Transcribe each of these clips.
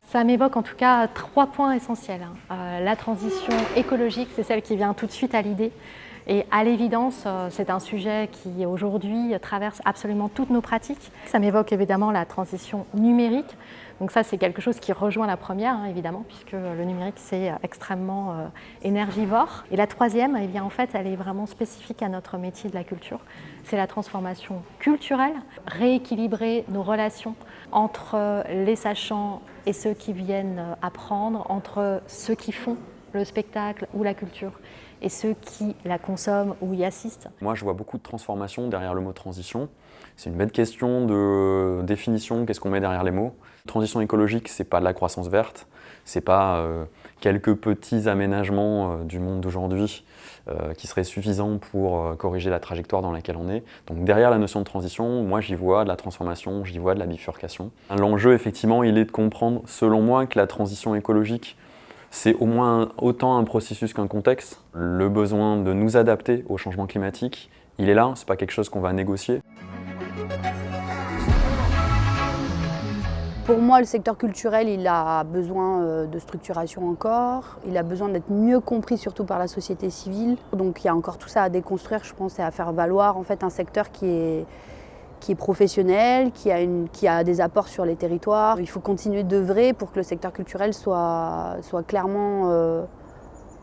Ça m'évoque en tout cas 3 points essentiels. La transition écologique, c'est celle qui vient tout de suite à l'idée. Et à l'évidence, c'est un sujet qui aujourd'hui traverse absolument toutes nos pratiques. Ça m'évoque évidemment la transition numérique. Donc ça, c'est quelque chose qui rejoint la première, évidemment, puisque le numérique, c'est extrêmement énergivore. Et la troisième, eh bien, en fait, elle est vraiment spécifique à notre métier de la culture. C'est la transformation culturelle, rééquilibrer nos relations entre les sachants et ceux qui viennent apprendre, entre ceux qui font le spectacle ou la culture et ceux qui la consomment ou y assistent. Moi, je vois beaucoup de transformation derrière le mot transition. C'est une belle question de définition, qu'est-ce qu'on met derrière les mots. Transition écologique, c'est pas de la croissance verte, c'est pas quelques petits aménagements du monde d'aujourd'hui qui seraient suffisants pour corriger la trajectoire dans laquelle on est. Donc derrière la notion de transition, moi j'y vois de la transformation, j'y vois de la bifurcation. L'enjeu, effectivement, il est de comprendre, selon moi, que la transition écologique, c'est au moins autant un processus qu'un contexte. Le besoin de nous adapter au changement climatique, il est là, c'est pas quelque chose qu'on va négocier. Pour moi, le secteur culturel, il a besoin de structuration encore, il a besoin d'être mieux compris surtout par la société civile. Donc il y a encore tout ça à déconstruire, je pense, et à faire valoir en fait un secteur qui est professionnel, qui a des apports sur les territoires. Il faut continuer d'œuvrer pour que le secteur culturel soit clairement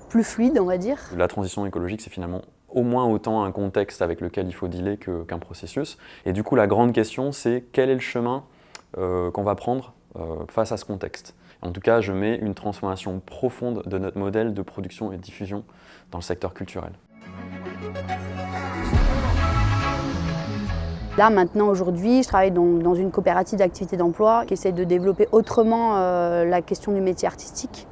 plus fluide, on va dire. La transition écologique, c'est finalement au moins autant un contexte avec lequel il faut dealer qu'un processus. Et du coup, la grande question, c'est quel est le chemin qu'on va prendre face à ce contexte. En tout cas, je mets une transformation profonde de notre modèle de production et de diffusion dans le secteur culturel. Là, maintenant, aujourd'hui, je travaille dans une coopérative d'activité d'emploi qui essaie de développer autrement la question du métier artistique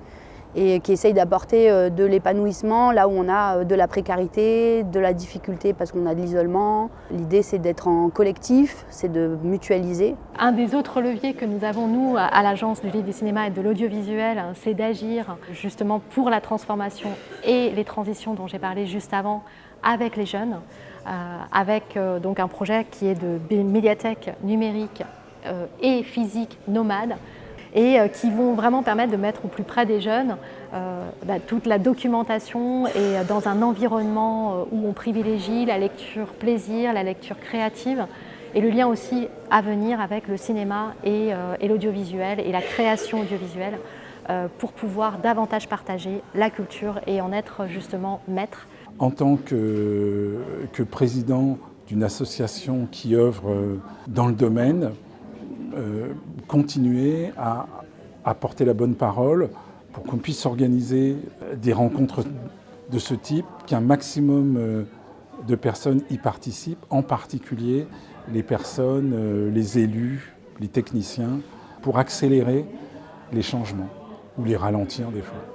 et qui essaye d'apporter de l'épanouissement là où on a de la précarité, de la difficulté parce qu'on a de l'isolement. L'idée, c'est d'être en collectif, c'est de mutualiser. Un des autres leviers que nous avons, nous, à l'Agence du livre, du cinéma et de l'audiovisuel, c'est d'agir justement pour la transformation et les transitions dont j'ai parlé juste avant avec les jeunes, avec donc un projet qui est de médiathèque numérique et physique nomade, et qui vont vraiment permettre de mettre au plus près des jeunes toute la documentation et dans un environnement où on privilégie la lecture plaisir, la lecture créative et le lien aussi à venir avec le cinéma et l'audiovisuel et la création audiovisuelle pour pouvoir davantage partager la culture et en être justement maître. En tant que président d'une association qui œuvre dans le domaine, continuer à porter la bonne parole pour qu'on puisse organiser des rencontres de ce type, qu'un maximum de personnes y participent, en particulier les personnes, les élus, les techniciens, pour accélérer les changements ou les ralentir des fois.